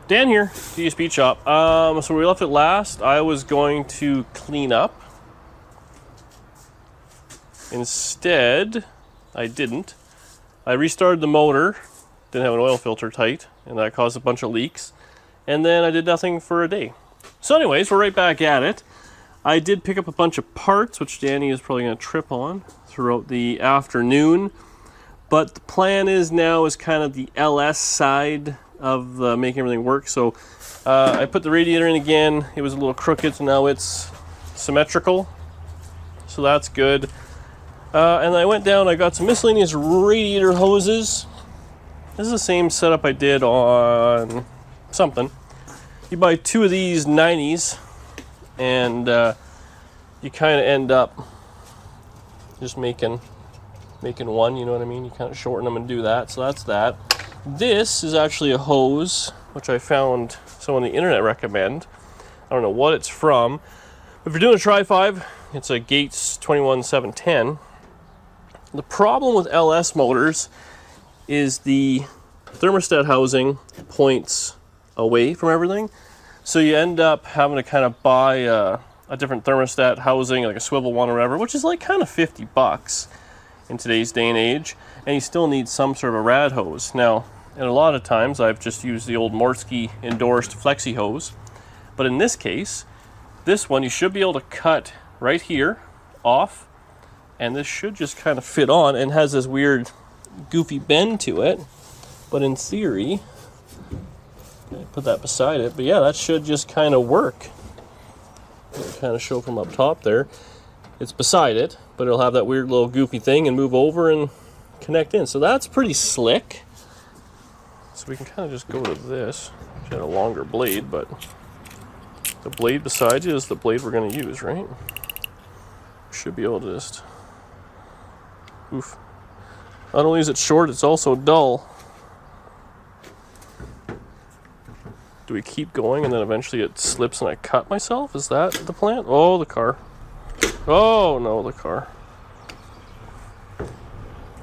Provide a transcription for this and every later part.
Dan here, DD Speed Shop. So we left it last. I was going to clean up. Instead, I didn't. I restarted the motor, didn't have an oil filter tight, and that caused a bunch of leaks. And then I did nothing for a day. So anyways, we're right back at it. I did pick up a bunch of parts, which Danny is probably going to trip on throughout the afternoon. But the plan is now is kind of the LS side of making everything work. So I put the radiator in again. It was a little crooked, so now it's symmetrical. So that's good. And I went down, I got some miscellaneous radiator hoses. This is the same setup I did on something. You buy 2 of these 90s, and you kind of end up just making one, you know what I mean? You kind of shorten them and do that, so that's that. This is actually a hose, which I found someone on the internet recommend. I don't know what it's from. If you're doing a Tri-5, it's a Gates 21710. The problem with LS motors is the thermostat housing points away from everything. So you end up having to kind of buy a different thermostat housing, like a swivel one or whatever, which is like kind of 50 bucks in today's day and age. And you still need some sort of a rad hose. Now, and a lot of times I've just used the old Morsky endorsed flexi hose. But in this case, this one you should be able to cut right here off. And this should just kind of fit on and has this weird goofy bend to it. But in theory, put that beside it, but yeah, that should just kind of work. It'll kind of show from up top there. It's beside it, but it'll have that weird little goofy thing and move over and connect in. So that's pretty slick. So we can kind of just go to this. It's got a longer blade, but the blade beside you is the blade we're going to use, right? Should be able to just... Oof. Not only is it short, it's also dull. Do we keep going and then eventually it slips and I cut myself? Is that the plan? Oh, the car. Oh, no, the car.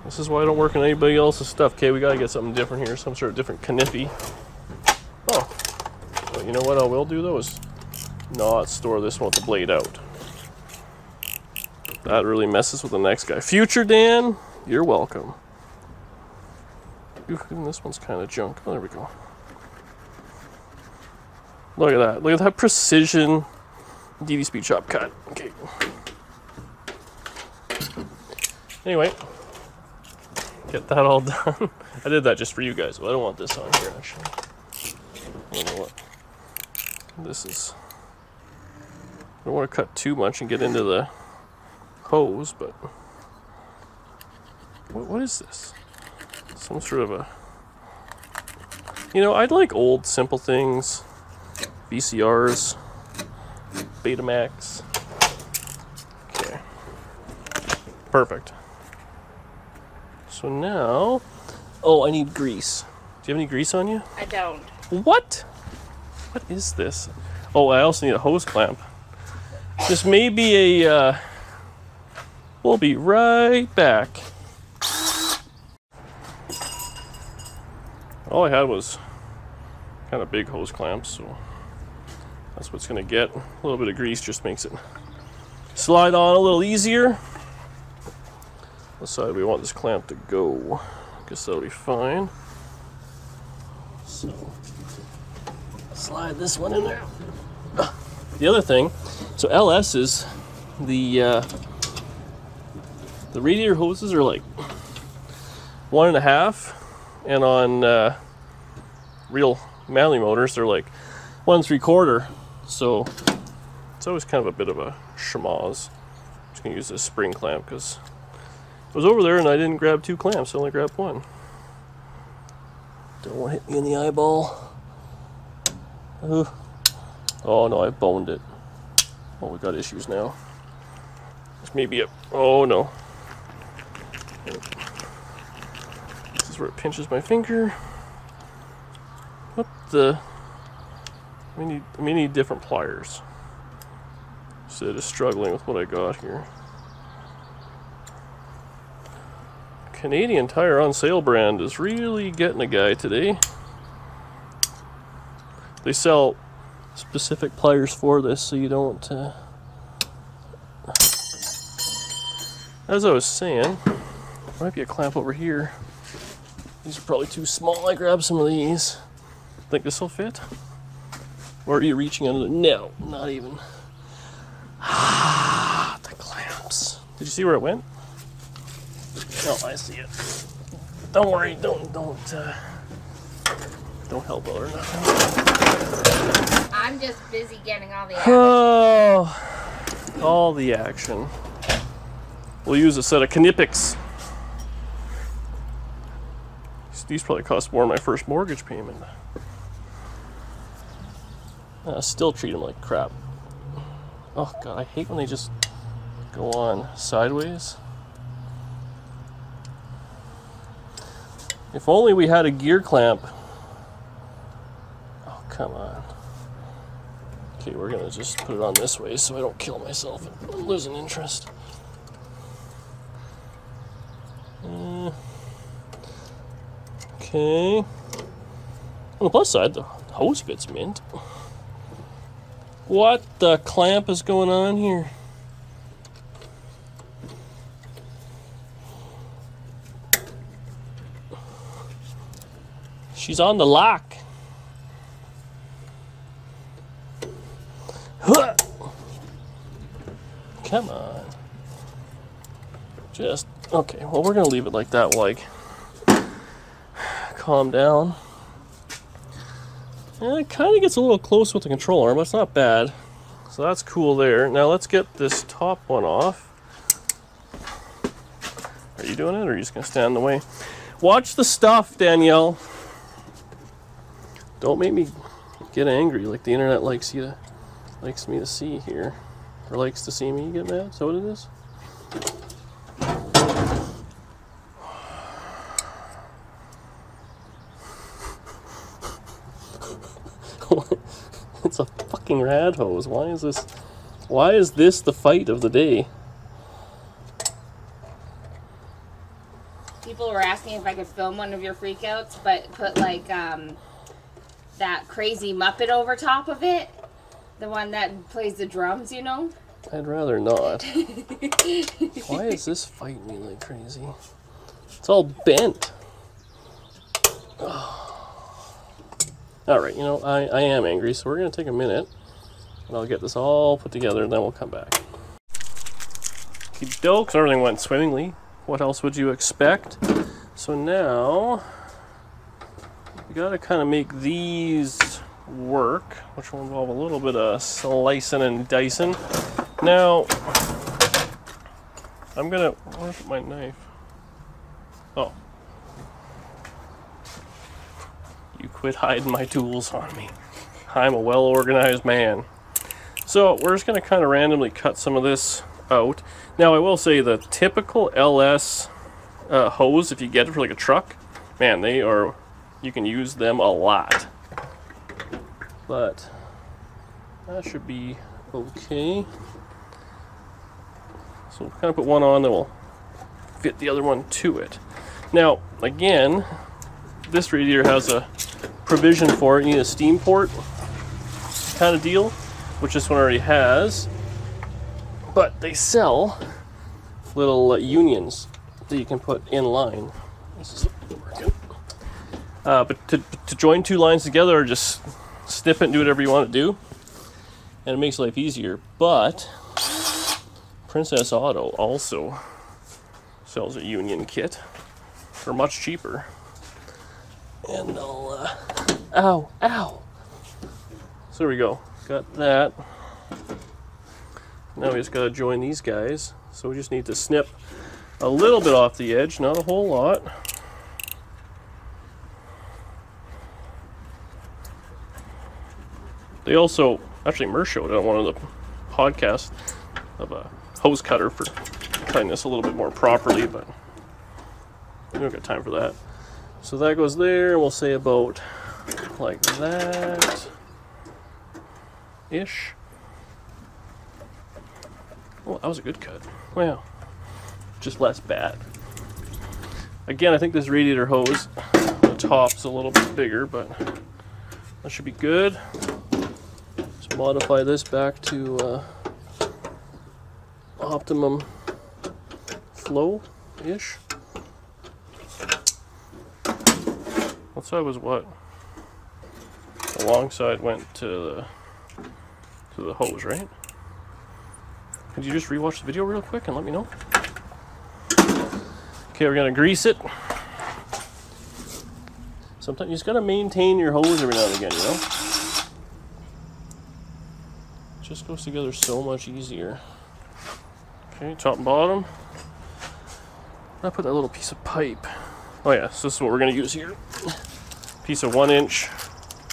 This is why I don't work on anybody else's stuff. Okay, we got to get something different here. Some sort of different kniffy. Oh. Well, you know what I will do, though, is not store this one with the blade out. That really messes with the next guy. Future Dan, you're welcome. Ooh, and this one's kind of junk. Oh, there we go. Look at that. Look at that precision DD Speed Shop cut. Okay. Anyway, get that all done. I did that just for you guys, but I don't want this on here, actually. I don't know what. This is... I don't want to cut too much and get into the hose, but... What is this? Some sort of a... You know, I'd like old, simple things. VCRs, Betamax. Okay, perfect. So now, oh, I need grease. Do you have any grease on you? I don't. What? What is this? Oh, I also need a hose clamp. This may be a, we'll be right back. All I had was kind of big hose clamps, so that's what's going to get. A little bit of grease just makes it slide on a little easier. What side we want this clamp to go? Guess that'll be fine. So, slide this one in there. The other thing, so LS is the radiator hoses are like 1.5, and on real Manly motors they're like 1 3/4. So it's always kind of a bit of a schmoz. I'm just gonna use this spring clamp because I was over there and I didn't grab 2 clamps, I only grabbed 1. Don't want to hit me in the eyeball. Oh no, I boned it. Oh, we got issues now. This may be a... Oh no. This is where it pinches my finger. What the... We need different pliers. Instead of struggling with what I got here. Canadian Tire on sale brand is really getting a guy today. They sell specific pliers for this, so you don't... As I was saying, there might be a clamp over here. These are probably too small. I grabbed some of these. Think this will fit? Or are you reaching under the... No, not even. Ah, the clamps. Did you see where it went? No, I see it. Don't worry, don't help out or nothing. I'm just busy getting all the action. Oh, all the action. We'll use a set of Knipex. These probably cost more than my first mortgage payment. Still treat them like crap. Oh god, I hate when they just go on sideways. If only we had a gear clamp. Oh, come on. Okay, we're gonna just put it on this way so I don't kill myself and lose an interest. Okay. On the plus side, the hose fits mint. What the clamp is going on here? She's on the lock. Huh. Come on. Just, okay, well, we're gonna leave it like that, like, calm down. And it kind of gets a little close with the control arm, but it's not bad. So that's cool there. Now let's get this top one off. Are you doing it, or are you just gonna stand in the way? Watch the stuff, Danielle. Don't make me get angry like the internet likes me to see here. Or likes to see me get mad. Is that what it is? It's a fucking rad hose. Why is this the fight of the day? People were asking if I could film one of your freakouts, but put like that crazy Muppet over top of it. The one that plays the drums, you know? I'd rather not. Why is this fighting me like crazy? It's all bent. Alright, you know, I am angry, so we're going to take a minute, and I'll get this all put together, and then we'll come back. Okey-doke, everything went swimmingly. What else would you expect? So now, we got to kind of make these work, which will involve a little bit of slicing and dicing. Now, I'm going to, where's my knife? Oh. You quit hiding my tools on me. I'm a well-organized man. So we're just going to kind of randomly cut some of this out. Now I will say the typical LS hose, if you get it for like a truck, man, they are, you can use them a lot. But that should be okay. So we'll kind of put one on, then we'll fit the other one to it. Now, again, this radiator has a provision for it. You need a steam port kind of deal, which this one already has. But they sell little unions that you can put in line. This is working. But to join two lines together, or just snip it and do whatever you want to do, and it makes life easier. But Princess Auto also sells a union kit for much cheaper. And I'll, ow. So there we go, got that. Now we just gotta join these guys. So we just need to snip a little bit off the edge, not a whole lot. They also, actually Mer showed on one of the podcasts of a hose cutter for cutting this a little bit more properly, but we don't got time for that. So that goes there, and we'll say about like that-ish. Oh, that was a good cut. Wow. Just less bad. Again, I think this radiator hose, the top's a little bit bigger, but That should be good. Let's modify this back to optimum flow-ish. That side was what? The long side went to the hose, right? Could you just rewatch the video real quick and let me know? Okay, we're gonna grease it. Sometimes you just gotta maintain your hose every now and again, you know? It just goes together so much easier. Okay, top and bottom. I put that little piece of pipe. Oh yeah, so this is what we're gonna use here. Piece of 1-inch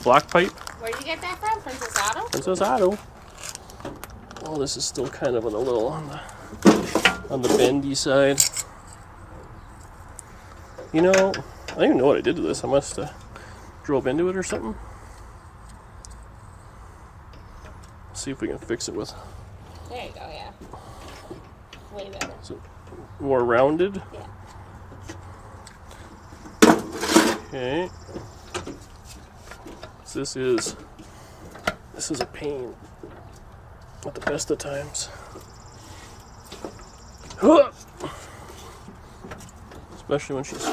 black pipe. Where did you get that from? Princess Auto? Princess Auto. Oh, this is still kind of a little on the bendy side. You know, I don't even know what I did to this. I must have drove into it or something. See if we can fix it with. There you go, yeah. Way better. Is it more rounded? Yeah. Okay. So this is a pain at the best of times. Especially when she's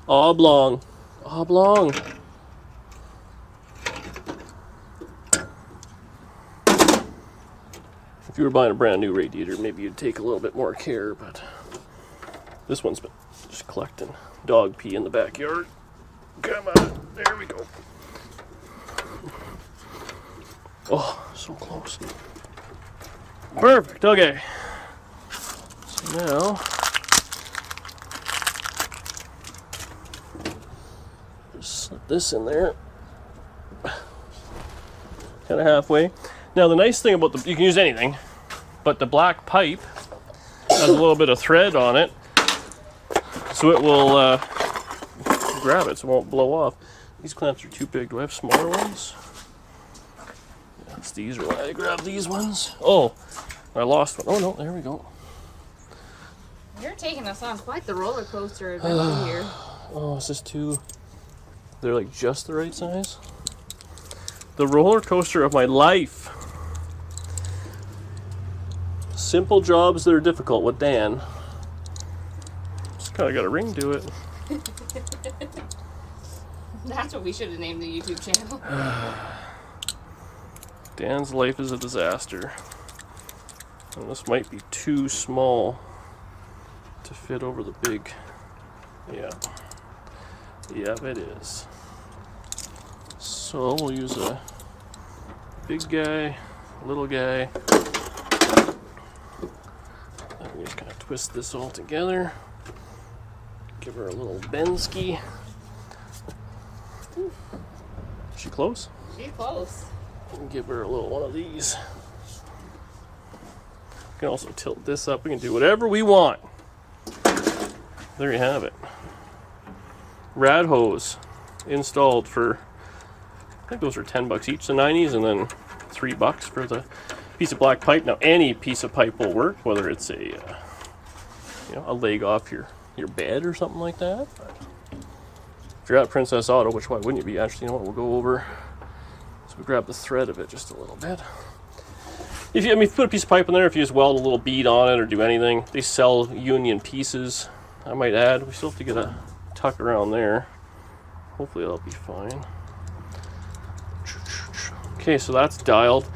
oblong. Oblong. If you were buying a brand new radiator, maybe you'd take a little bit more care, but this one's been just collecting dog pee in the backyard. Come on, there we go. Oh, so close. Perfect, okay. So now, just slip this in there. Kind of halfway. Now the nice thing about you can use anything, but the black pipe has a little bit of thread on it, so it will grab it, so it won't blow off. These clamps are too big. Do I have smaller ones? Yes, these are why I grabbed these ones. Oh, I lost one. Oh no, there we go. You're taking us on quite the roller coaster adventure here. Oh, is this too? They're like just the right size. The roller coaster of my life. Simple jobs that are difficult with Dan. Just kind of got a ring to it. That's what we should have named the YouTube channel. Dan's life is a disaster. And this might be too small to fit over the big. Yeah. Yeah, it is. So we'll use a big guy, little guy. And we just kind of twist this all together. Give her a little Bensky. Is she close? She's close. And give her a little one of these. We can also tilt this up. We can do whatever we want. There you have it. Rad hose installed for, I think those are 10 bucks each, the 90s, and then $3 for the piece of black pipe. Now any piece of pipe will work, whether it's a a leg off your bed or something like that. But if you're at Princess Auto, which why wouldn't you be? Actually, you know what, we'll go over. So we grab the thread of it just a little bit. If you put a piece of pipe in there, if you just weld a little bead on it or do anything, they sell union pieces. I might add, we still have to get a tuck around there. Hopefully that'll be fine. Okay, so that's dialed.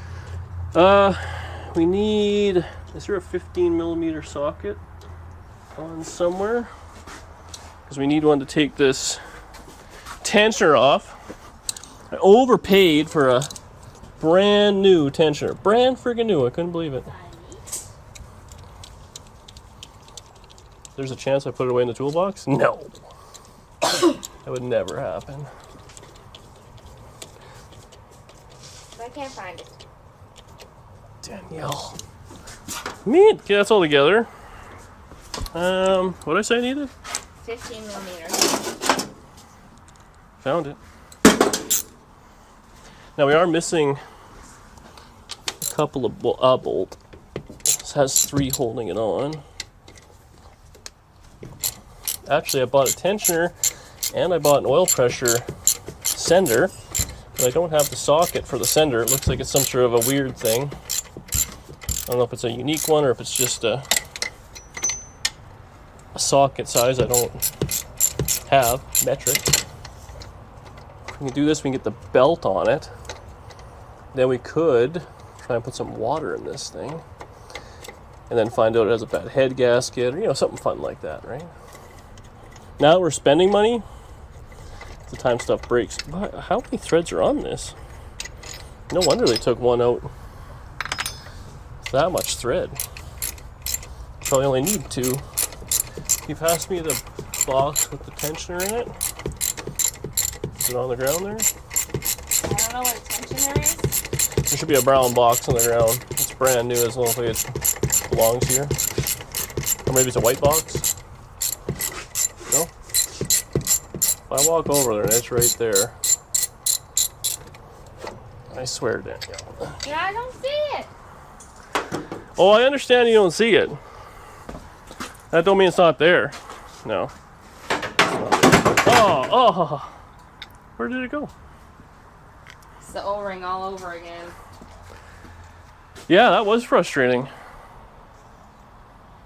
We need, is there a 15mm socket on somewhere? Because we need one to take this tensioner off. I overpaid for a brand new tensioner. Brand friggin' new, I couldn't believe it. There's a chance I put it away in the toolbox? No. That would never happen. I can't find it. Danielle. Neat. Okay, that's all together. What did I say I needed? 15mm. Found it. Now we are missing a couple of bolt. This has 3 holding it on. Actually, I bought a tensioner and I bought an oil pressure sender. But I don't have the socket for the sender. It looks like it's some sort of a weird thing. I don't know if it's a unique one or if it's just a socket size I don't have, metric. If we can do this, we can get the belt on it. Then we could try and put some water in this thing. And then find out it has a bad head gasket or, you know, something fun like that, right? Now that we're spending money, it's the time stuff breaks. How many threads are on this? No wonder they took one out. It's that much thread. Probably only need 2. Can you pass me the box with the tensioner in it? Is it on the ground there? I don't know what a tensioner is. There should be a brown box on the ground. It's brand new. It looks like it belongs here. Or maybe it's a white box. No? If I walk over there, it's right there. I swear, Danielle. Yeah, I don't see it. Oh, I understand you don't see it. That don't mean it's not there. No. Oh. Where did it go? It's the O-ring all over again. Yeah, that was frustrating.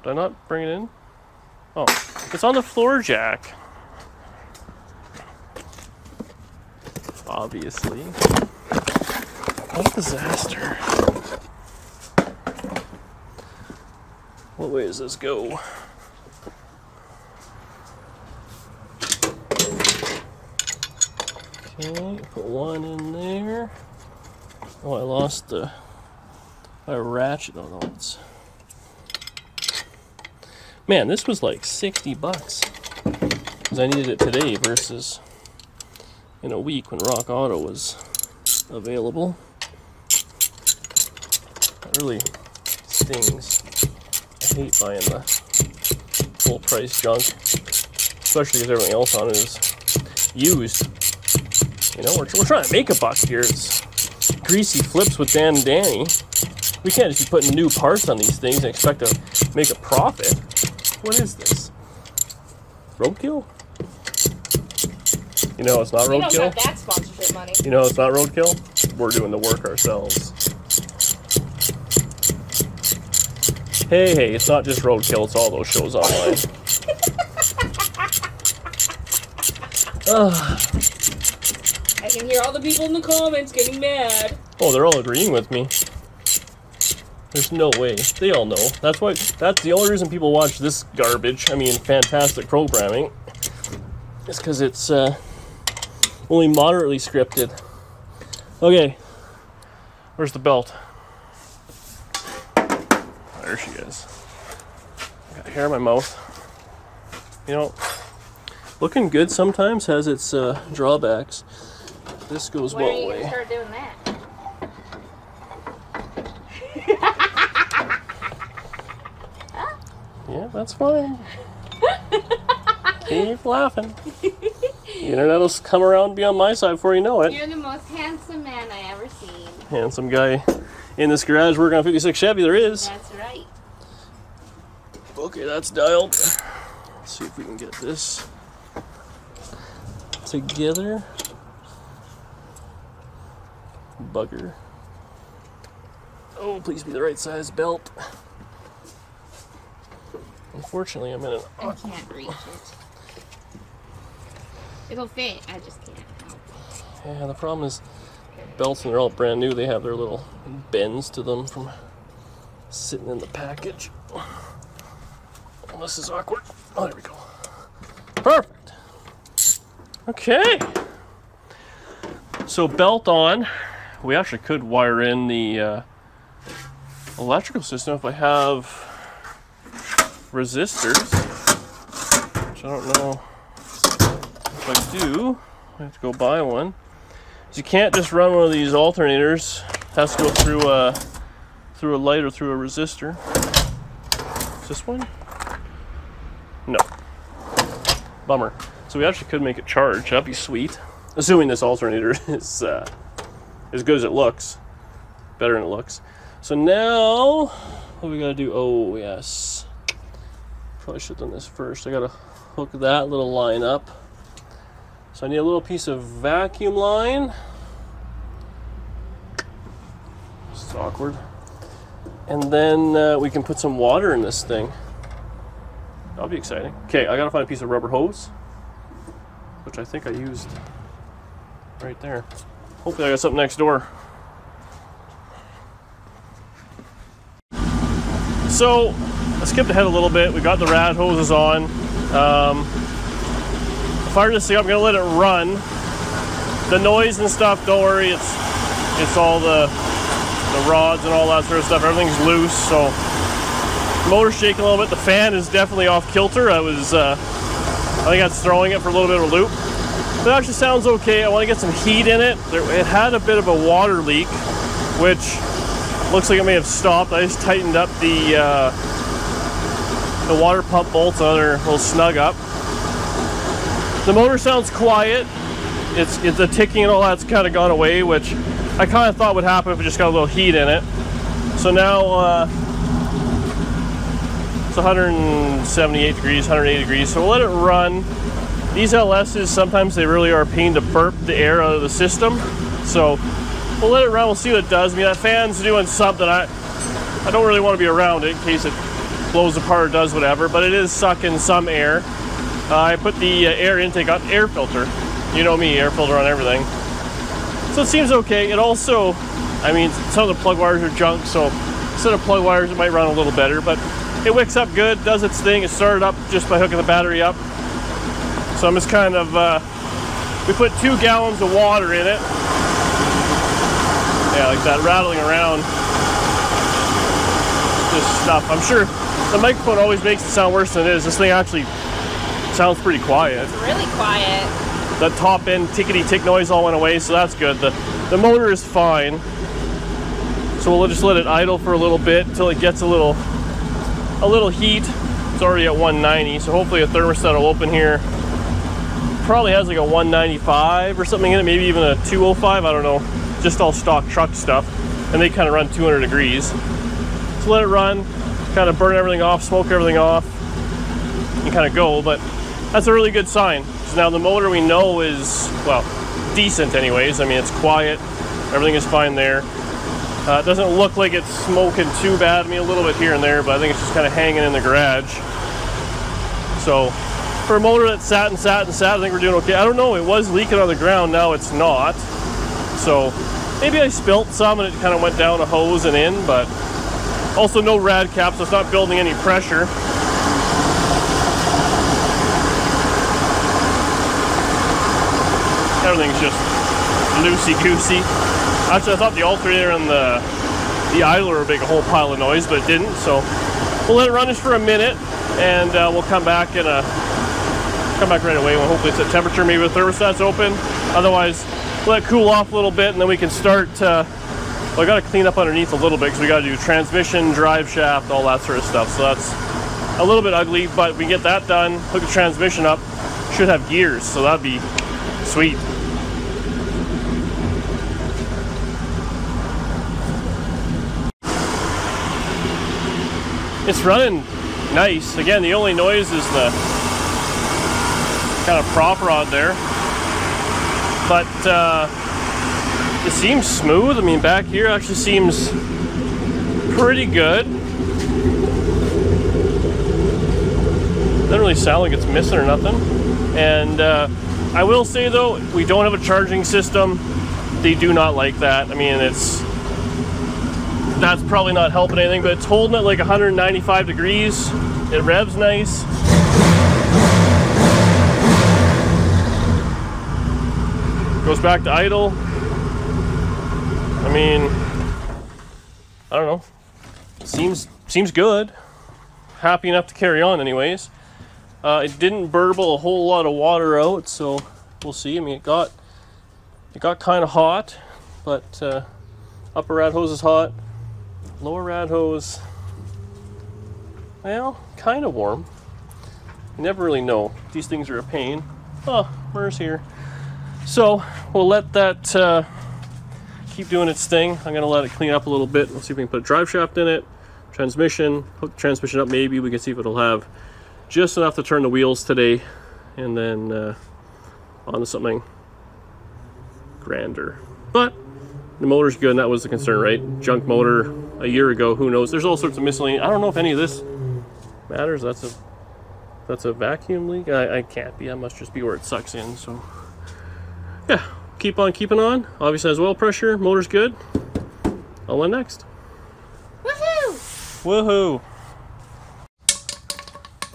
Did I not bring it in? Oh, it's on the floor jack. Obviously. What a disaster. What way does this go? Okay, put one in there. Oh, I lost the ratchet. Oh no, it's... Man, this was like $60 because I needed it today versus in a week when Rock Auto was available. That really stings. I hate buying the full price junk, especially because everything else on it is used. You know, we're trying to make a buck here. It's greasy flips with Dan and Danny. We can't just be putting new parts on these things and expect to make a profit. What is this? Roadkill? You know it's not roadkill. We don't have that sponsorship money. You know it's not roadkill. We're doing the work ourselves. Hey, it's not just roadkill. It's all those shows online. I can hear all the people in the comments getting mad. Oh, they're all agreeing with me. There's no way. They all know. That's the only reason people watch this garbage. I mean, fantastic programming. It's because it's only moderately scripted. Okay. Where's the belt? There she is. Got hair in my mouth. You know, looking good sometimes has its drawbacks. This goes one way. When are you going to start doing that? Yeah, that's fine. Keep laughing. The internet will come around and be on my side before you know it. You're the most handsome man I ever seen. Handsome guy in this garage working on 56 Chevy, there is. That's right. Okay, that's dialed. Let's see if we can get this together. Bugger. Oh, please be the right size belt. Unfortunately, I'm in an... I can't reach it. It'll fit, I just can't help it. Yeah, the problem is belts, when they're all brand new, they have their little bends to them from sitting in the package. Oh, this is awkward. Oh, there we go. Perfect. Okay. So belt on. We actually could wire in the electrical system if I have resistors, which I don't know if I do. I have to go buy one. So you can't just run one of these alternators. It has to go through a light or through a resistor. Is this one? No. Bummer. So we actually could make it charge. That'd be sweet. Assuming this alternator is as good as it looks. Better than it looks. So now, what we gotta do? Oh, yes. Probably should have done this first. I gotta hook that little line up. So I need a little piece of vacuum line. This is awkward. And then we can put some water in this thing. That'll be exciting. Okay, I gotta find a piece of rubber hose, which I think I used right there. Hopefully I got something next door. So, I skipped ahead a little bit. We got the rad hoses on. I fired this thing up. I'm gonna let it run. The noise and stuff, don't worry. It's all the rods and all that sort of stuff. Everything's loose, so the motor's shaking a little bit. The fan is definitely off kilter. I think that's throwing it for a little bit of a loop. But it actually sounds okay. I want to get some heat in it. It had a bit of a water leak, which looks like it may have stopped. I just tightened up the water pump bolts on there, a little snug up. The motor sounds quiet. It's the ticking and all that's kind of gone away, which I kind of thought would happen if it just got a little heat in it. So now it's 178 degrees, 180 degrees. So we'll let it run. These LSs, sometimes they really are a pain to burp the air out of the system. So we'll let it run, we'll see what it does. I mean, that fan's doing something. I don't really want to be around it in case it blows apart or does whatever, but it is sucking some air. I put the air intake on air filter. You know me, air filter on everything. So it seems okay. It also, I mean, some of the plug wires are junk, so instead of plug wires, it might run a little better, but it wicks up good, does its thing. It started up just by hooking the battery up. So I'm just kind of, we put 2 gallons of water in it. Yeah, like that, rattling around. This stuff. I'm sure the microphone always makes it sound worse than it is. This thing actually sounds pretty quiet. It's really quiet. That top end tickety-tick noise all went away, so that's good. The motor is fine. So we'll just let it idle for a little bit until it gets a little heat. It's already at 190, so hopefully a thermostat will open here. Probably has like a 195 or something in it, maybe even a 205, I don't know. Just all stock truck stuff, and they kind of run 200 degrees. So let it run, kind of burn everything off, smoke everything off, and kind of go, but that's a really good sign. So now the motor we know is, well, decent anyways. I mean, it's quiet, everything is fine there. It doesn't look like it's smoking too bad. I mean, a little bit here and there, but I think it's just kind of hanging in the garage. So for a motor that sat and sat and sat, I think we're doing okay. I don't know, it was leaking on the ground, now it's not. So maybe I spilt some and it kind of went down a hose and in, but also no rad cap, so it's not building any pressure. Everything's just loosey-goosey. Actually, I thought the alternator and the idler would make a whole pile of noise, but it didn't. So we'll let it run just for a minute, and we'll come back and come back right away. Well, hopefully it's at temperature. Maybe the thermostat's open. Otherwise, let it cool off a little bit, and then we can start. Well, I got to clean up underneath a little bit because we got to do transmission, drive shaft, all that sort of stuff. So that's a little bit ugly, but we get that done. Hook the transmission up. Should have gears, so that'd be sweet. It's running nice. Again, the only noise is the kind of prop rod there. But it seems smooth. I mean, back here actually seems pretty good. Doesn't really sound like it's missing or nothing. And I will say though, we don't have a charging system. They do not like that. I mean, that's probably not helping anything, but it's holding at like 195 degrees. It revs nice. Goes back to idle. I mean, I don't know. Seems good. Happy enough to carry on anyways. It didn't burble a whole lot of water out, so we'll see. I mean, it got kind of hot, but upper rad hose is hot. Lower rad hose, well, kind of warm. You never really know. These things are a pain. Oh, Mer's here. So we'll let that keep doing its thing. I'm gonna let it clean up a little bit. We'll see if we can put a drive shaft in it, transmission, hook the transmission up maybe. We can see if it'll have just enough to turn the wheels today, and then onto something grander. But The motor's good, and that was the concern, right? Junk motor a year ago, who knows? There's all sorts of miscellaneous. I don't know if any of this matters. That's a vacuum leak. I can't be. That must just be where it sucks in. So yeah, keep on keeping on. Obviously has oil pressure. Motor's good. I'll end next. Woohoo! Woohoo!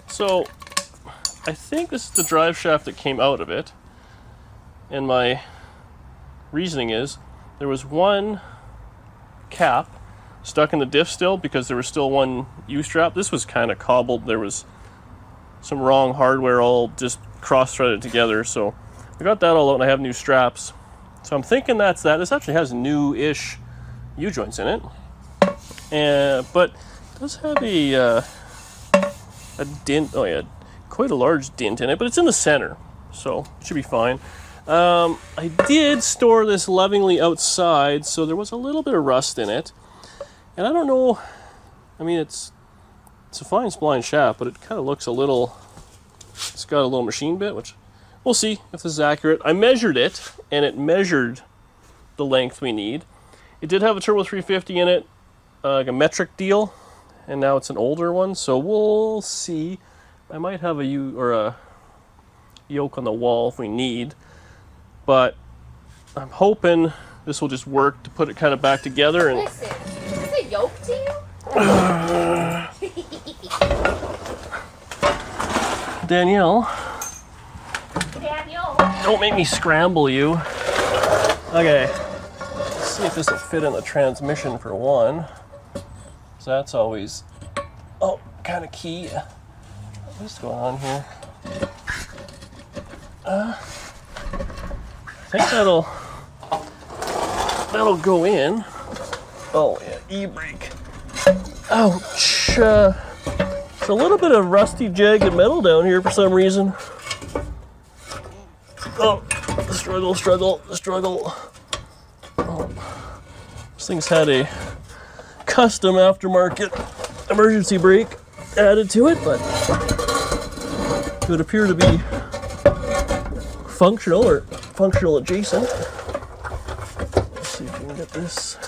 So I think this is the drive shaft that came out of it, and my reasoning is there was one cap stuck in the diff still because there was still one U-strap. This was kind of cobbled. There was some wrong hardware all just cross-threaded together. So I got that all out and I have new straps. So I'm thinking that's that. This actually has new-ish U-joints in it. But it does have a dent. Oh yeah, quite a large dent in it, but it's in the center. So it should be fine. I did store this lovingly outside, so there was a little bit of rust in it. And I don't know, I mean, it's a fine spline shaft, but it kind of looks a little, it's got a little machine bit, which we'll see if this is accurate. I measured it, and it measured the length we need. It did have a Turbo 350 in it, like a metric deal, and now it's an older one, so we'll see. I might have a yoke on the wall if we need, but I'm hoping this will just work to put it kind of back together. And listen, is this a yoke to you? Danielle, Daniel, don't make me scramble you. Okay, let's see if this will fit in the transmission for one. So that's always, kind of key. What's going on here? I think that'll go in. Oh yeah, e-brake. Ouch! There's a little bit of rusty, jagged metal down here for some reason. Oh, struggle, struggle, struggle. Oh. This thing's had a custom aftermarket emergency brake added to it, but it would appear to be functional or functional adjacent. Let's see if we can get this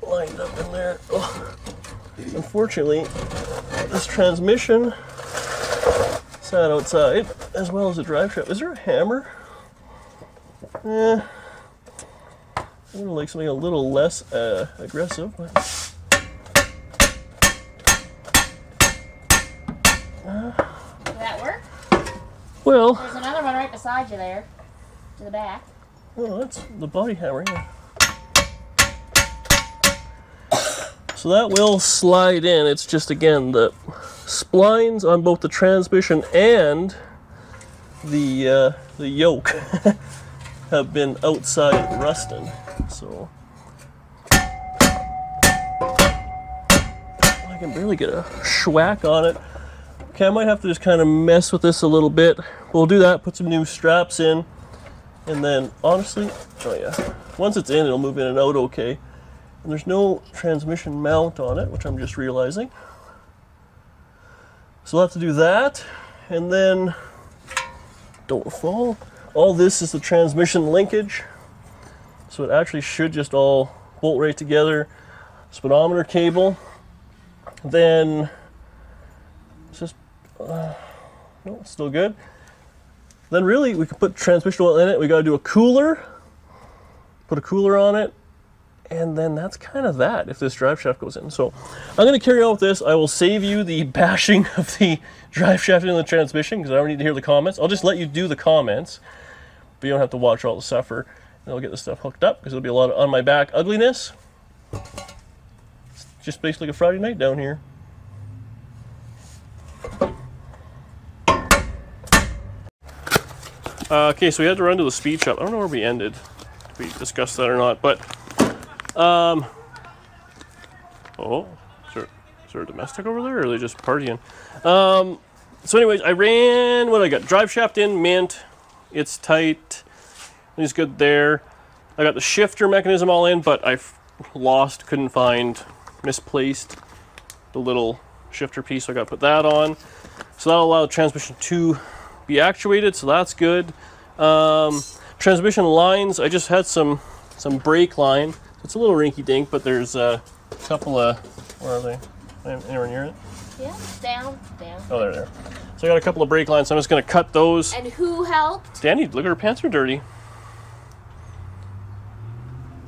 lined up in there. Oh. Unfortunately, this transmission sat outside as well as the drive shaft. Is there a hammer? I would like something a little less aggressive, but Does that work? well, There's another one right beside you there, to the back. well, that's the body hammer, yeah. So that will slide in. It's just, again, the splines on both the transmission and the yoke have been outside rusting. So I can barely get a schwack on it. Okay, I might have to just kind of mess with this a little bit. We'll do that, put some new straps in, and then honestly, oh yeah, once it's in, it'll move in and out okay. And there's no transmission mount on it, which I'm just realizing. So we'll have to do that, and then don't fall. All this is the transmission linkage, so it actually should just all bolt right together. Speedometer cable, then it's just no, it's still good. Then really we can put transmission oil in it. We got to do a cooler, put a cooler on it, and then that's kind of that if this drive shaft goes in. So I'm going to carry on with this. I will save you the bashing of the drive shaft into the transmission because I don't need to hear the comments. I'll just let you do the comments, but you don't have to watch all the suffer. And I'll get this stuff hooked up because there'll be a lot of on my back ugliness. It's just basically a Friday night down here. Okay, so we had to run to the speed shop. I don't know where we ended. If we discussed that or not, but oh, is there a domestic over there, or are they just partying? So anyways, I ran, what I got? Drive shaft in, mint. It's tight. It's good there. I got the shifter mechanism all in, but I've lost, couldn't find, misplaced the little shifter piece, so I got to put that on. So that'll allow the transmission to be actuated, so that's good. Transmission lines, I just had some some brake line. So it's a little rinky-dink, but there's a couple of, where are they? Anywhere near it? Yeah, down. Oh, they're there. So I got a couple of brake lines, so I'm just going to cut those. And who helped? Danny, look at her pants are dirty.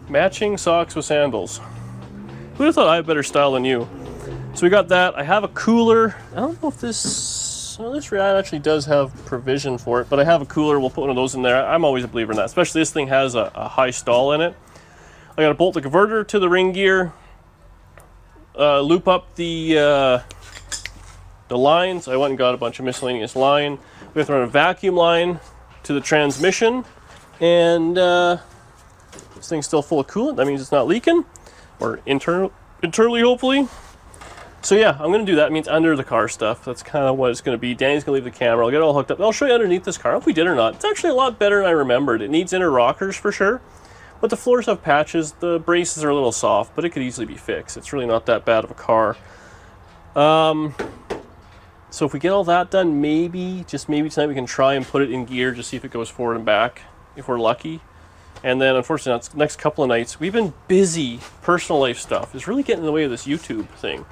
Matching socks with sandals. Who would have thought I had better style than you? So we got that. I have a cooler. I don't know if this... Well, this Riad actually does have provision for it, but I have a cooler. We'll put one of those in there. I'm always a believer in that, especially this thing has a high stall in it. I got to bolt the converter to the ring gear, loop up the lines. I went and got a bunch of miscellaneous line. We have to run a vacuum line to the transmission, and this thing's still full of coolant. That means it's not leaking, or internally hopefully. So yeah, I'm going to do that. It means under the car stuff. That's kind of what it's going to be. Danny's going to leave the camera. I'll get it all hooked up. I'll show you underneath this car, if we did or not. It's actually a lot better than I remembered. It needs inner rockers for sure. But the floors have patches. The braces are a little soft, but it could easily be fixed. It's really not that bad of a car. So if we get all that done, maybe, just maybe tonight we can try and put it in gear, just see if it goes forward and back, if we're lucky. And then unfortunately, that's the next couple of nights. We've been busy. Personal life stuff is really getting in the way of this YouTube thing.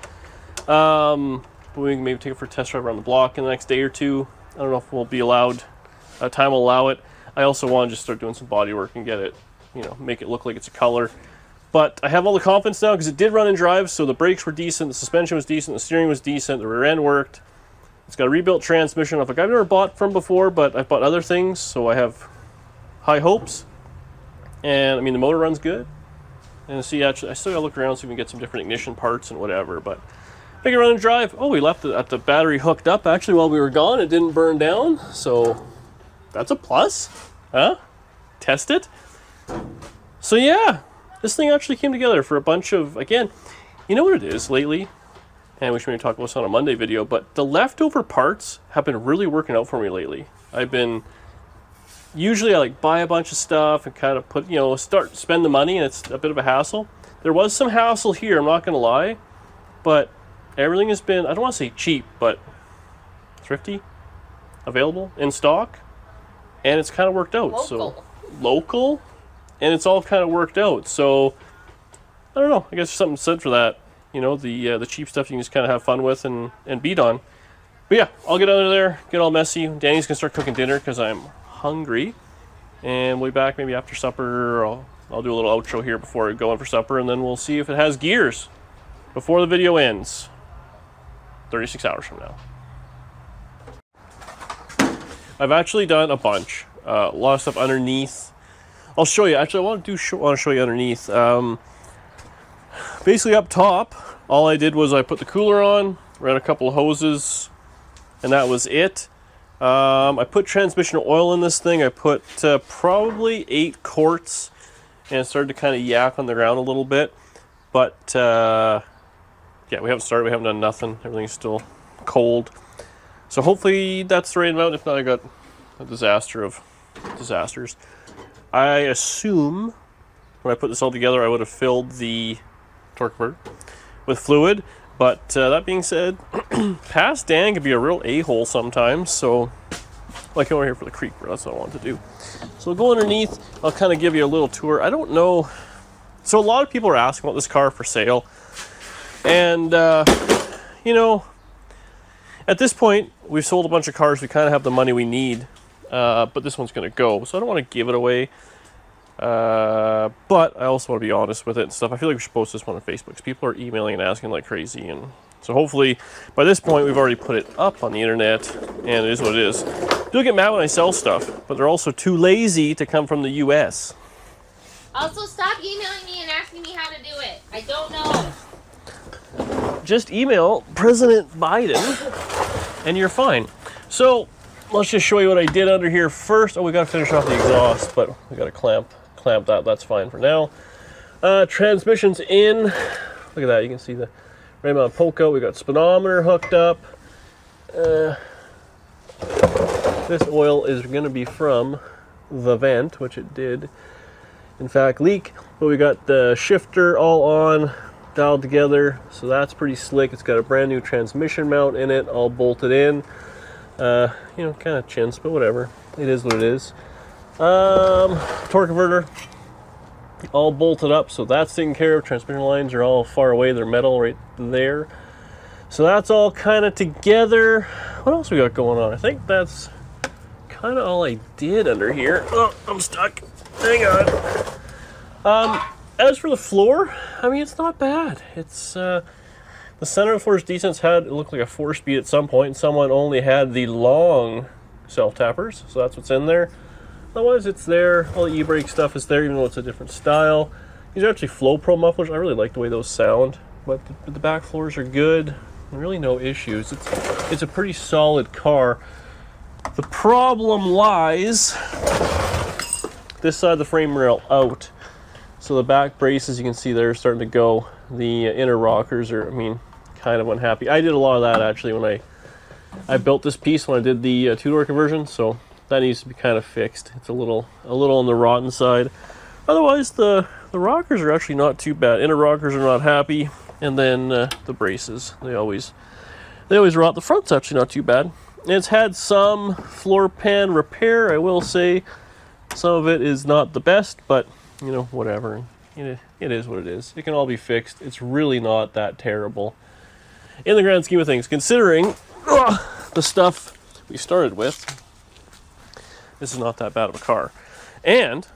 But we can maybe take it for a test drive around the block in the next day or two. I don't know if we'll be allowed, time will allow it. I also want to just start doing some body work and get it, you know, make it look like it's a color. But I have all the confidence now because it did run and drive, so the brakes were decent, the suspension was decent, the steering was decent, the rear end worked. It's got a rebuilt transmission off a guy I've never bought from before, but I've bought other things, so I have high hopes. And I mean, the motor runs good. And see, actually, I still gotta look around so we can get some different ignition parts and whatever, but make it run and drive. Oh, we left it at the battery hooked up actually while we were gone. It didn't burn down, so that's a plus. Huh? Test it. So yeah, this thing actually came together for a bunch of, again, you know what it is lately? And we should maybe talk about this on a Monday video, but the leftover parts have been really working out for me lately. Usually I like buy a bunch of stuff and kind of put, you know, spend the money, and it's a bit of a hassle. There was some hassle here, I'm not going to lie, but everything has been, I don't want to say cheap, but thrifty, available, in stock, and it's kind of worked out. Local, and it's all kind of worked out. So I don't know, I guess there's something said for that. You know, the cheap stuff you can just kind of have fun with and beat on. But yeah, I'll get under there, get all messy. Danny's gonna start cooking dinner because I'm hungry, and we'll be back maybe after supper. I'll do a little outro here before I go in for supper, and then we'll see if it has gears before the video ends 36 hours from now. I've actually done a bunch, a lot of stuff underneath. I'll show you. Actually, I want to show you underneath. Basically up top, all I did was I put the cooler on, ran a couple of hoses, and that was it. I put transmission oil in this thing. I put probably 8 quarts, and it started to kind of yak on the ground a little bit. But yeah, we haven't started. We haven't done nothing. Everything's still cold. So hopefully that's the right amount. If not, I got a disaster of disasters. I assume when I put this all together, I would have filled the torque converter with fluid. But that being said, past Dan can be a real a-hole sometimes, so I came over here for the creek, that's what I wanted to do. So we'll go underneath, I'll kind of give you a little tour. I don't know, so a lot of people are asking about this car for sale, and you know, at this point, we've sold a bunch of cars, we kind of have the money we need, but this one's going to go, so I don't want to give it away. But I also want to be honest with it and stuff. I feel like we should post this one on Facebook because people are emailing and asking like crazy, and so hopefully by this point we've already put it up on the internet, and it is what it is. People get mad when I sell stuff, but they're also too lazy to come from the US. Also, stop emailing me and asking me how to do it. I don't know. Just email President Biden and you're fine. So let's just show you what I did under here first. Oh, we got to finish off the exhaust, but we got to clamp that. That's fine for now. Transmission's in. Look at that. You can see the right amount of poke out. We got speedometer hooked up. This oil is going to be from the vent, which it did in fact leak. But we got the shifter all on, dialed together, so that's pretty slick. It's got a brand new transmission mount in it, all bolted in. You know, kind of chintz, but whatever. It is what it is. Torque converter. all bolted up, so that's taken care of. Transmission lines are all far away, they're metal right there. So that's all kind of together. What else we got going on? I think that's kind of all I did under here. Oh, I'm stuck. Hang on. As for the floor, I mean, it's not bad. It's the center of the floor is decent. It looked like a 4-speed at some point. Someone only had the long self-tappers, so that's what's in there. Otherwise, it's there. All the e-brake stuff is there, even though it's a different style. These are actually Flow Pro mufflers. I really like the way those sound, but the back floors are good. Really no issues. It's a pretty solid car. The problem lies this side of the frame rail out. So the back braces, you can see they're starting to go. The inner rockers are, I mean, kind of unhappy. I did a lot of that actually when I built this piece when I did the two-door conversion, so that needs to be kind of fixed. It's a little on the rotten side. Otherwise, the rockers are actually not too bad. Inner rockers are not happy. And then the braces, they always rot. The front's actually not too bad. And it's had some floor pan repair, I will say. Some of it is not the best, but, you know, whatever. It is what it is. It can all be fixed. It's really not that terrible in the grand scheme of things. Considering the stuff we started with, this is not that bad of a car. And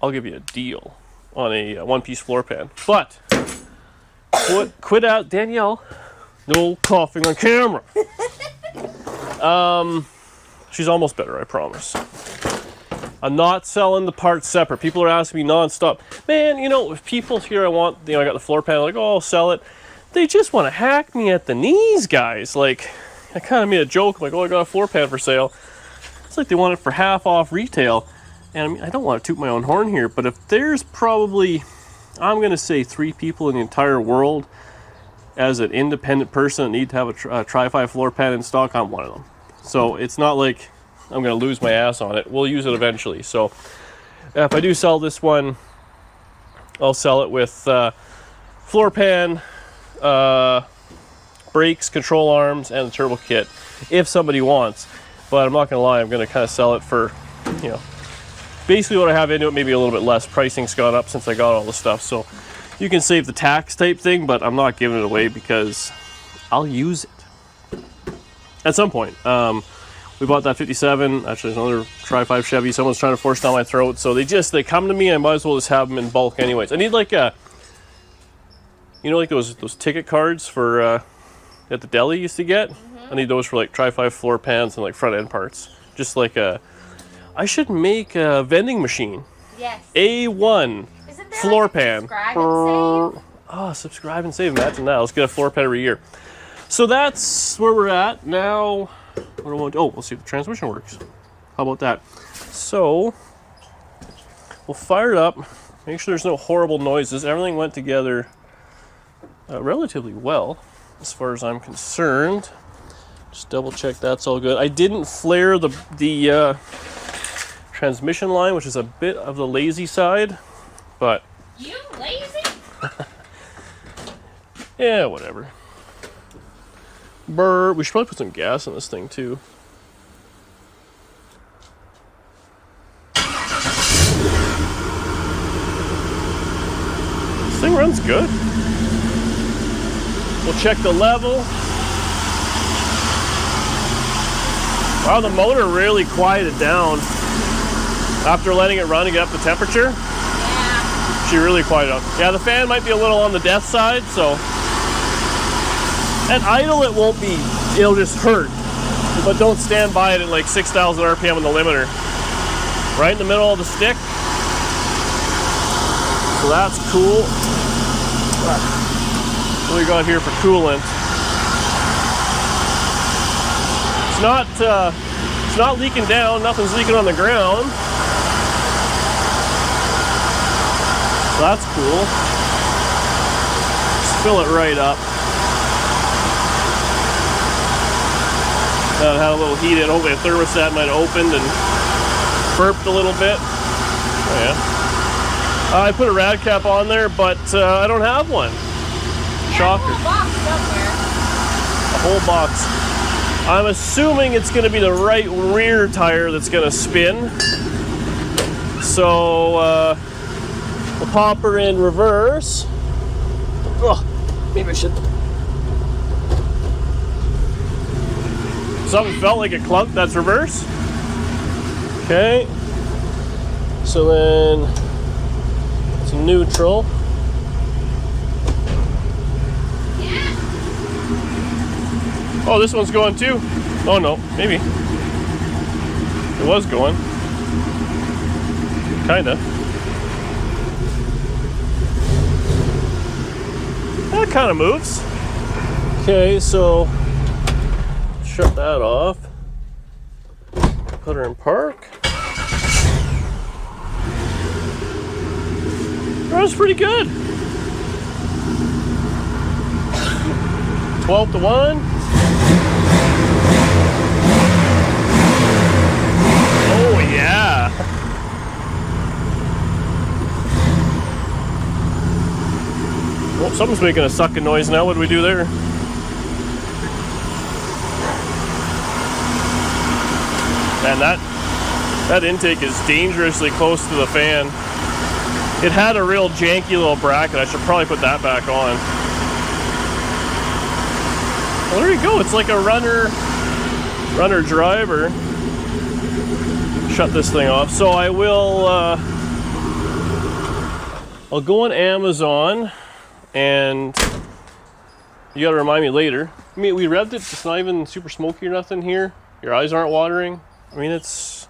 I'll give you a deal on a one-piece floor pan. But quit out, Danielle. No coughing on camera. She's almost better, I promise. I'm not selling the parts separate. People are asking me non-stop, man, you know, if people here I got the floor pan, like, oh, I'll sell it. They just want to hack me at the knees, guys. Like, I kind of made a joke, like, oh, I got a floor pan for sale. It's like they want it for half off retail. And I mean, I don't want to toot my own horn here, but if there's probably, I'm going to say 3 people in the entire world as an independent person that need to have a Tri-Fi floor pan in stock, I'm one of them. So it's not like I'm going to lose my ass on it. We'll use it eventually. So if I do sell this one, I'll sell it with floor pan, brakes, control arms, and the turbo kit if somebody wants. But I'm not going to lie, I'm going to kind of sell it for, you know, basically what I have into it, maybe a little bit less. Pricing's gone up since I got all the stuff. So you can save the tax type thing, but I'm not giving it away because I'll use it at some point. We bought that 57. Actually, there's another Tri-5 Chevy. Someone's trying to force down my throat. So they come to me. I might as well just have them in bulk anyways. I need like a, you know, like those ticket cards for at the deli used to get. I need those for like Tri-5 floor pans and like front end parts. Just like a, I should make a vending machine. Yes. A1 floor like pan. Subscribe and save? Oh, subscribe and save. Imagine that. Let's get a floor pan every year. So that's where we're at now. What do I want to do? Oh, we'll see if the transmission works. How about that? So we'll fire it up. Make sure there's no horrible noises. Everything went together relatively well, as far as I'm concerned. Just double check that's all good. I didn't flare the transmission line, which is a bit of the lazy side, but you lazy? yeah, whatever. Brr, we should probably put some gas in this thing too. This thing runs good. We'll check the level. Wow, the motor really quieted down after letting it run and get up the temperature. Yeah. She really quieted down. Yeah, the fan might be a little on the death side, so. At idle, it won't be, it'll just hurt. But don't stand by it at like 6,000 RPM on the limiter. Right in the middle of the stick. So that's cool. What do we got here for coolant? It's not leaking down, nothing's leaking on the ground. So that's cool. Just fill it right up. Had a little heat in. Hopefully the thermostat might have opened and burped a little bit. Oh yeah. I put a rad cap on there, but I don't have one. Shocker. A whole box somewhere. A whole box. I'm assuming it's going to be the right rear tire that's going to spin. So popper in reverse. Oh, maybe I should. Something felt like a clunk, that's reverse. Okay. So then it's neutral. Yeah. Oh, this one's going too. Oh no, maybe. It was going. Kinda. That kind of moves. Okay, so shut that off. Put her in park. That was pretty good. 12 to 1. Oh yeah. Well, something's making a sucking noise now. What do we do there? Man, that intake is dangerously close to the fan. It had a real janky little bracket. I should probably put that back on. Well, there you go. It's like a runner driver. Shut this thing off. So I will. I'll go on Amazon, and you got to remind me later. I mean, we revved it. It's not even super smoky or nothing here. Your eyes aren't watering. I mean, it's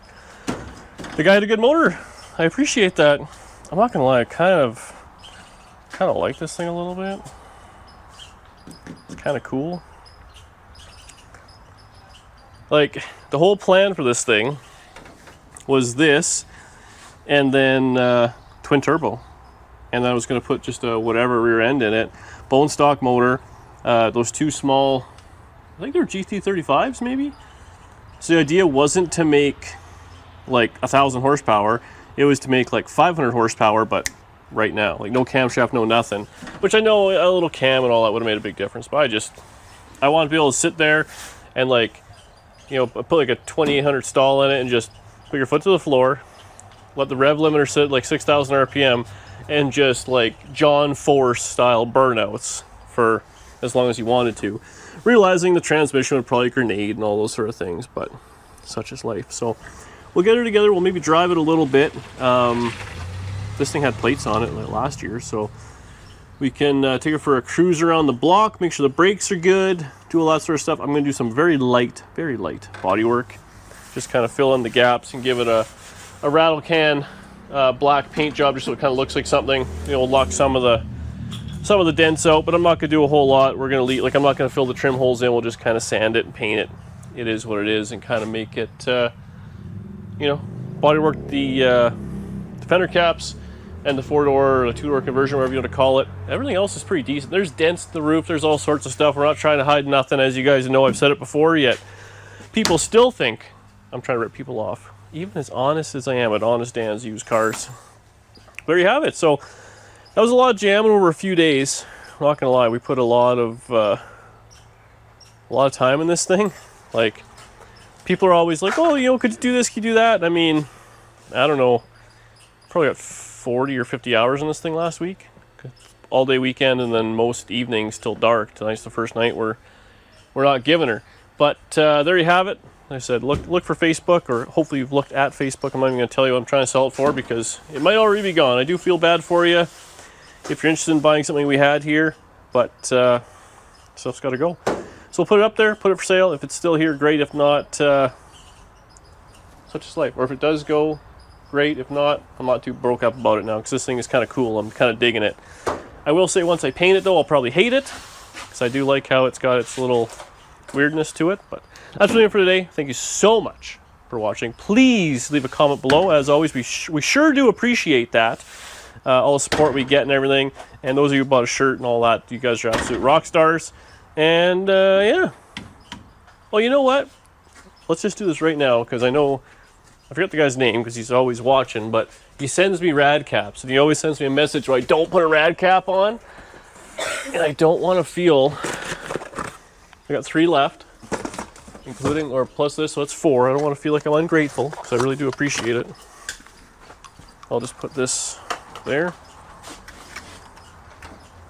the guy had a good motor. I appreciate that. I'm not gonna lie, I kind of like this thing a little bit. It's kind of cool. Like, the whole plan for this thing was this, and then twin turbo, and then I was gonna put just a whatever rear end in it, bone stock motor, those two small, I think they're GT35s maybe. So the idea wasn't to make like 1,000 horsepower. It was to make like 500 horsepower, but right now, like no camshaft, no nothing. Which I know a little cam and all that would have made a big difference, but I want to be able to sit there and, like, you know, put like a 2800 stall in it and just put your foot to the floor, let the rev limiter sit like 6,000 RPM, and just like John Force style burnouts for as long as you wanted to. Realizing the transmission would probably grenade and all those sort of things, but such is life. So we'll get her together. We'll maybe drive it a little bit. This thing had plates on it like last year, so we can take her for a cruise around the block, make sure the brakes are good, do all that sort of stuff. I'm going to do some very light body work. Just kind of fill in the gaps and give it a rattle can black paint job, just so it kind of looks like something. You know, lock some of the dents out, but I'm not going to do a whole lot. We're going to leave, like, I'm not going to fill the trim holes in. We'll just kind of sand it and paint it. It is what it is, and kind of make it, you know, bodywork the fender caps and the 4-door or the 2-door conversion, whatever you want to call it. Everything else is pretty decent. There's dents in the roof. There's all sorts of stuff. We're not trying to hide nothing, as you guys know. I've said it before, yet people still think I'm trying to rip people off. Even as honest as I am at Honest Dan's Used Cars. There you have it. So that was a lot of jamming over a few days. I'm not gonna lie, we put a lot of time in this thing. Like, people are always like, oh, you know, could you do this, could you do that? I mean, I don't know, probably got 40 or 50 hours in this thing last week. All day weekend, and then most evenings till dark. Tonight's the first night we're not giving her. But there you have it. Like I said, look for Facebook, or hopefully you've looked at Facebook. I'm not even going to tell you what I'm trying to sell it for, because it might already be gone. I do feel bad for you if you're interested in buying something we had here, but stuff's got to go. So we'll put it up there, put it for sale. If it's still here, great. If not, such is life. Or if it does go, great. If not, I'm not too broke up about it now, because this thing is kind of cool. I'm kind of digging it. I will say, once I paint it, though, I'll probably hate it, because I do like how it's got its little weirdness to it. But that's really it for today. Thank you so much for watching. Please leave a comment below. As always, we sure do appreciate that. All the support we get and everything. And those of you who bought a shirt and all that, you guys are absolute rock stars. And yeah. Well, you know what? Let's just do this right now, because I know, I forget the guy's name because he's always watching, but he sends me rad caps, and he always sends me a message where I don't put a rad cap on. And I don't want to feel, I got 3 left, including, or plus this, so it's 4. I don't want to feel like I'm ungrateful, because I really do appreciate it. I'll just put this there.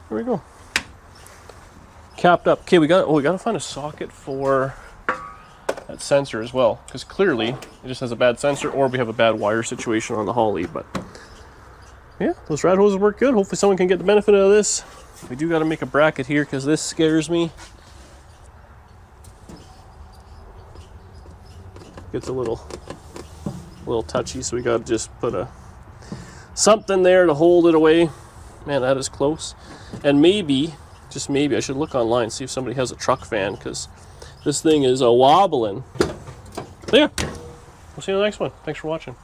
There we go. Capped up. Okay, we gotta find a socket for that sensor as well, because clearly it just has a bad sensor, or we have a bad wire situation on the Holly. But yeah, those rad hoses work good. Hopefully someone can get the benefit out of this. We do got to make a bracket here because this scares me. Gets a little touchy, so we got to just put something there to hold it away. Man, that is close. And maybe, just maybe, I should look online, see if somebody has a truck fan, because this thing is a wobbling. There. We'll see you in the next one. Thanks for watching.